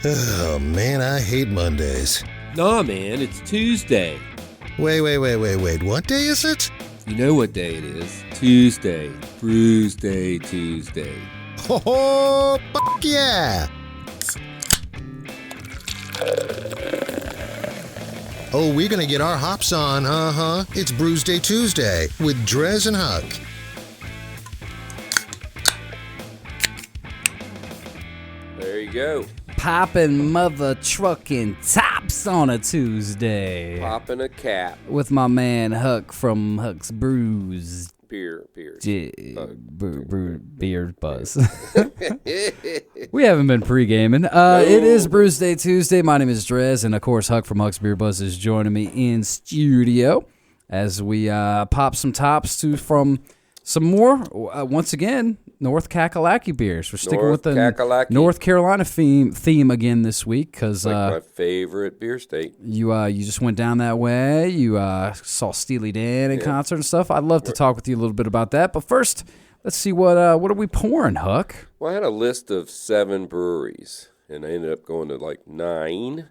Oh, man, I hate Mondays. Nah, man, it's Tuesday. Wait. What day is it? You know what day it is. Tuesday. Brewsday Tuesday. Oh, fuck yeah! Oh, we're gonna get our hops on, It's Brewsday Tuesday with DreZ and Huck. There you go. Poppin' mother truckin' tops on a Tuesday. Popping a cap. With my man Huck from Huck's Brews. Beer. Beer Buzz. We haven't been pre-gaming. It is Brewsday Tuesday. My name is DreZ, and of course Huck from Huck's Beer Buzz is joining me in studio as we pop some tops from some more, once again, North Cakalaky beers. We're sticking with the Cakalaky. North Carolina theme again this week because like my favorite beer state. You just went down that way. You saw Steely Dan in concert and stuff. I'd love to talk with you a little bit about that. But first, let's see what are we pouring, Huck? Well, I had a list of 7 breweries, and I ended up going to like 9.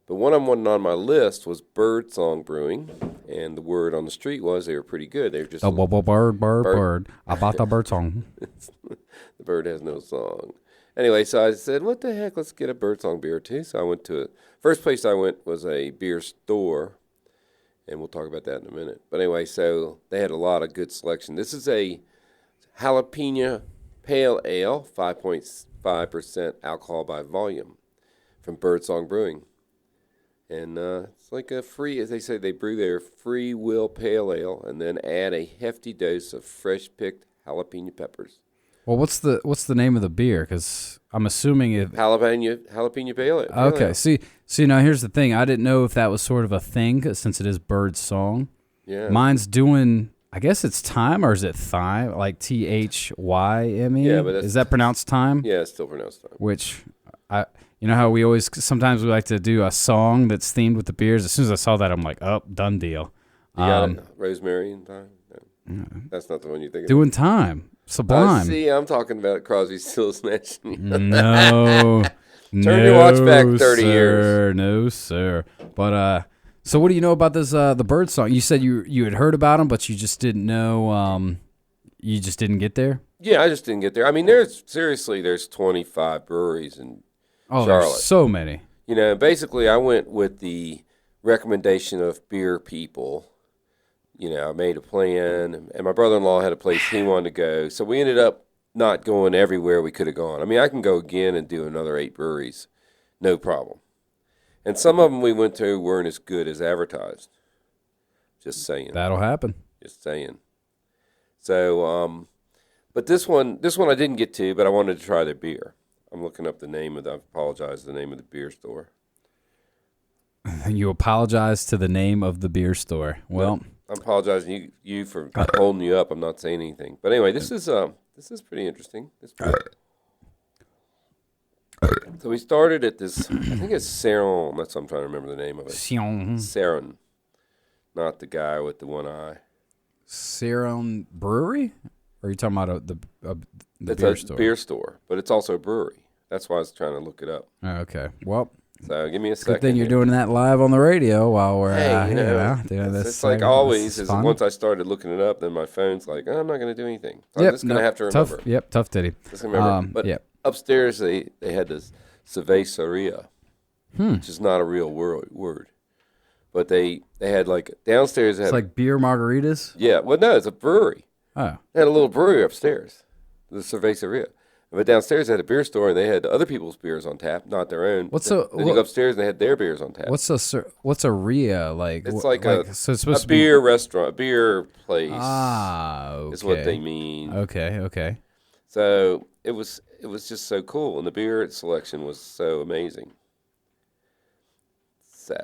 But one of them on my list was Birdsong Brewing, and the word on the street was they were pretty good. They were just bird. About the birdsong. The bird has no song. Anyway, so I said, what the heck, let's get a Birdsong beer too. So I went to it. First place I went was a beer store, and we'll talk about that in a minute. But anyway, so they had a lot of good selection. This is a jalapeno pale ale, 5.5% alcohol by volume from Birdsong Brewing. And it's like a free, as they say, they brew their free will pale ale and then add a hefty dose of fresh picked jalapeno peppers. Well, what's the name of the beer? Because I'm assuming if jalapeno pale ale. Okay, see, now here's the thing. I didn't know if that was sort of a thing since it is Birdsong. Yeah. Mine's doing, I guess it's Thyme, or is it Thyme? Like Thyme? Yeah, but is that pronounced Thyme? Yeah, it's still pronounced Thyme. Which you know how we sometimes we like to do a song that's themed with the beers. As soon as I saw that, I'm like, oh, done deal. You got it? Rosemary and thyme? No. That's not the one you think of. Doing Thyme. Sublime. See, I'm talking about Crosby, Stills, Nash. No. Turn your watch back 30 years. No, sir. But, so what do you know about this, the Birdsong? You said you had heard about them, but you just didn't know, you just didn't get there? Yeah, I just didn't get there. I mean, there's 25 breweries in Charlotte. There's so many. You know, basically, I went with the recommendation of beer people. You know, I made a plan, and my brother-in-law had a place he wanted to go. So we ended up not going everywhere we could have gone. I mean, I can go again and do another 8 breweries, no problem. And some of them we went to weren't as good as advertised. Just saying. That'll happen. Just saying. So, but this one I didn't get to, but I wanted to try their beer. I'm looking up the name of I apologize, the name of the beer store. You apologize to the name of the beer store. Well, I'm apologizing you for holding you up. I'm not saying anything. But anyway, this is pretty interesting. So we started at this, I think it's Saron. That's what I'm trying to remember the name of it. Saron. Not the guy with the one eye. Saron Brewery? Or are you talking about the it's beer a store? Beer store, but it's also a brewery. That's why I was trying to look it up. Oh, okay. Well, so give me a second. Good thing you're doing that live on the radio while we're doing this. It's like always. Is once I started looking it up, then my phone's like, I'm not going to do anything. I'm just going to have to remember. Tough titty. Just remember. But upstairs they had this cerveceria, which is not a real word. But they had like downstairs. It's like beer margaritas? Yeah. Well, no, it's a brewery. Oh. They had a little brewery upstairs, the cerveceria. But downstairs they had a beer store, and they had other people's beers on tap, not their own. Then you go upstairs, and they had their beers on tap. What's a RIA like? It's so it's a beer restaurant, a beer place. Okay. Is what they mean. Okay. So it was just so cool, and the beer selection was so amazing. So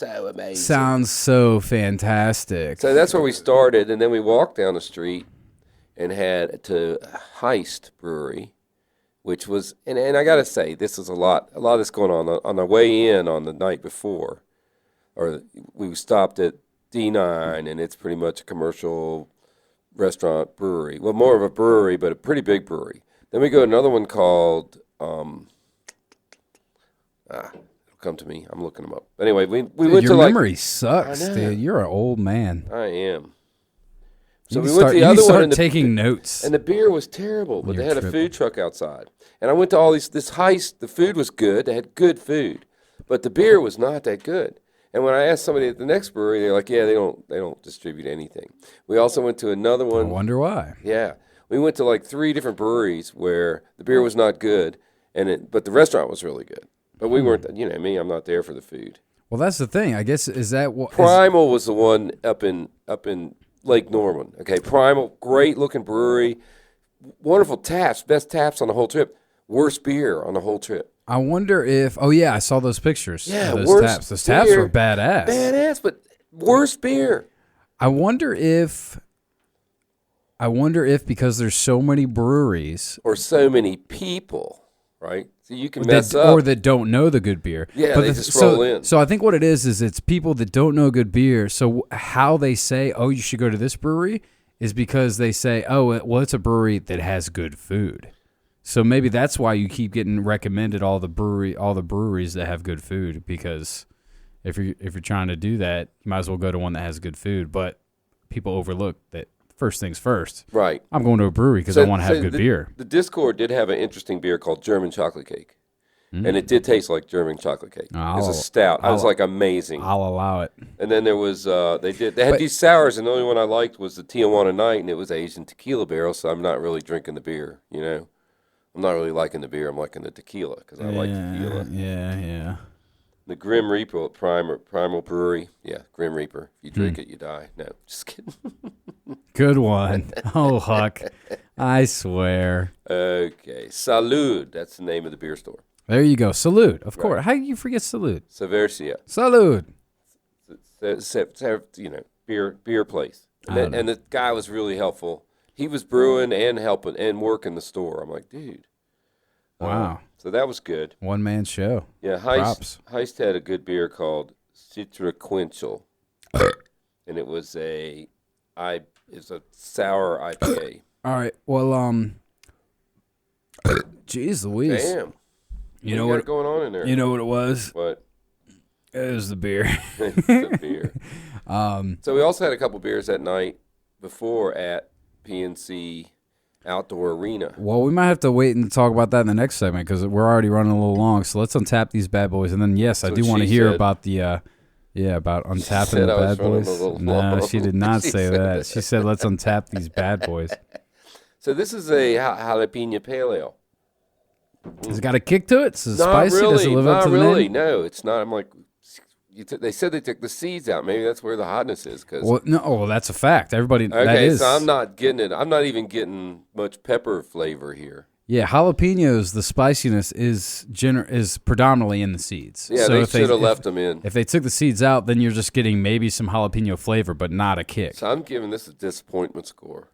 amazing. Sounds so fantastic. So that's where we started, and then we walked down the street and had to Heist Brewery, which was, and I got to say, this is a lot of this going on the way in on the night before, or we stopped at D9, and it's pretty much a commercial restaurant brewery. Well, more of a brewery, but a pretty big brewery. Then we go to another one called It'll come to me. I'm looking them up. Anyway, we Dude, went your to memory sucks, dude. You're an old man. I am. So we went to the other one and taking notes. And the beer was terrible, but they had a food truck outside. And I went to all this heist. The food was good. They had good food, but the beer was not that good. And when I asked somebody at the next brewery, they're like, "Yeah, they don't distribute anything." We also went to another one. I wonder why. Yeah, we went to like 3 different breweries where the beer was not good, but the restaurant was really good. But we weren't. You know me, I'm not there for the food. Well, that's the thing. I guess is that what Primal was the one up in Lake Norman. Okay, Primal, great looking brewery, wonderful taps, best taps on the whole trip. Worst beer on the whole trip. I wonder if. Oh yeah, I saw those pictures. Yeah, those taps. Those taps were badass. Badass, but worst beer. I wonder if because there's so many breweries or so many people, right? So you can mess up, or that don't know the good beer. Yeah, but they just roll in. So I think what it is it's people that don't know good beer. So how they say, "Oh, you should go to this brewery," is because they say, "Oh, well, it's a brewery that has good food." So maybe that's why you keep getting recommended all the breweries that have good food, because if you're trying to do that, you might as well go to one that has good food. But people overlook that first things first. Right. I'm going to a brewery because I want to have good beer. The Discord did have an interesting beer called German Chocolate Cake. And it did taste like German chocolate cake. It was a stout. I was like, amazing. I'll allow it. And then there was they had these sours, and the only one I liked was the Tijuana Night, and it was aged in tequila barrel. So I'm not really drinking the beer, you know. I'm not really liking the beer. I'm liking the tequila because I like tequila. Yeah. The Grim Reaper at Primal Brewery. Yeah, Grim Reaper. If you drink it, you die. No, just kidding. Good one. Oh, Huck. I swear. Okay. Salud. That's the name of the beer store. There you go. Salute. Of course. How do you forget Salute? Saversia. Salute. You know, beer place. And the guy was really helpful. He was brewing and helping and working the store. I'm like, dude. Wow. So that was good. One man show. Yeah, Heist had a good beer called Citraquinchal. And it was a sour IPA. All right. Well, geez Louise. Damn. You know what going on in there? You know what it was? What? It was the beer. It's the beer. So we also had a couple beers that night before at PNC Outdoor Arena. Well, we might have to wait and talk about that in the next segment because we're already running a little long. So let's untap these bad boys, and then yes, I do want to hear about the about untapping the bad boys. No, she did not say that. She said let's untap these bad boys. So this is a jalapeno pale ale. Has it got a kick to it? Is it spicy? Really, does it live up to the name? No, it's not. I'm like, they said they took the seeds out. Maybe that's where the hotness is. Well, that's a fact. Everybody. Okay, that is. So I'm not getting it. I'm not even getting much pepper flavor here. Yeah, jalapenos. The spiciness is predominantly in the seeds. Yeah, so they should have left them in. If they took the seeds out, then you're just getting maybe some jalapeno flavor, but not a kick. So I'm giving this a disappointment score.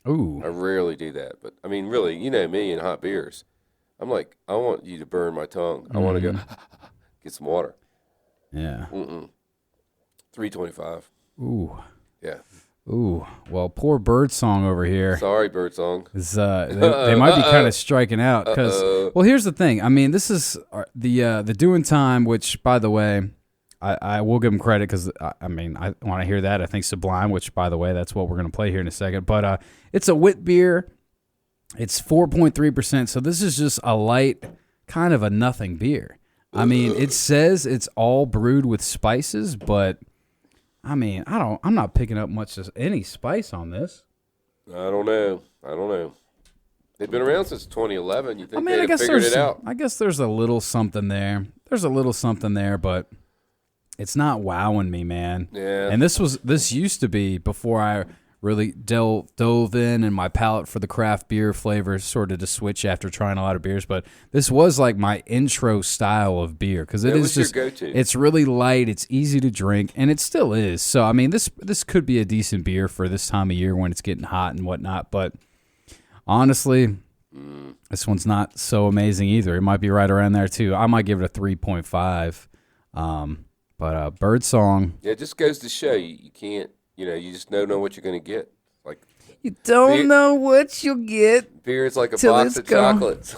Ooh. I rarely do that, but I mean, really, you know me and hot beers. I'm like, I want you to burn my tongue. I want to go get some water. Yeah. 325. Ooh. Yeah. Ooh. Well, poor Birdsong over here. Sorry, Birdsong. They might be kind of striking out because. Well, here's the thing. I mean, this is the Doing Time, which, by the way, I will give them credit because I mean I want to hear that. I think Sublime, which, by the way, that's what we're going to play here in a second. But it's a wit beer. It's 4.3%, so this is just a light, kind of a nothing beer. I mean, it says it's all brewed with spices, but I mean, I'm not picking up much of any spice on this. I don't know. They've been around since 2011. You think they'd have figured it out? I guess there's a little something there. But it's not wowing me, man. Yeah. And this used to be before I really dove in and my palate for the craft beer flavors sort of to switch after trying a lot of beers. But this was like my intro style of beer because it is just your go-to. It's really light, it's easy to drink, and it still is. So I mean, this could be a decent beer for this time of year when it's getting hot and whatnot. But honestly, this one's not so amazing either. It might be right around there too. I might give it a 3.5. But Birdsong. Yeah, it just goes to show you can't. You just don't know what you're going to get. Like you don't know what you'll get. Beer is like a box of chocolates.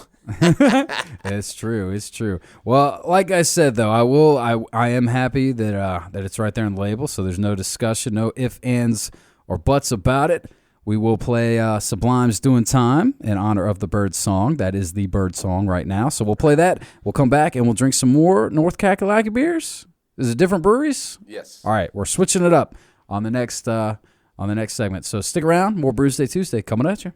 It's true. It's true. Well, like I said, though, I am happy that it's right there on the label, so there's no discussion, no ifs, ands, or buts about it. We will play Sublime's Doing Time in honor of the Bird song. That is the Bird song right now. So we'll play that. We'll come back and we'll drink some more North Cakalaky beers. Is it different breweries? Yes. All right, we're switching it up on the next segment. So stick around. More Brewsday Tuesday coming at you.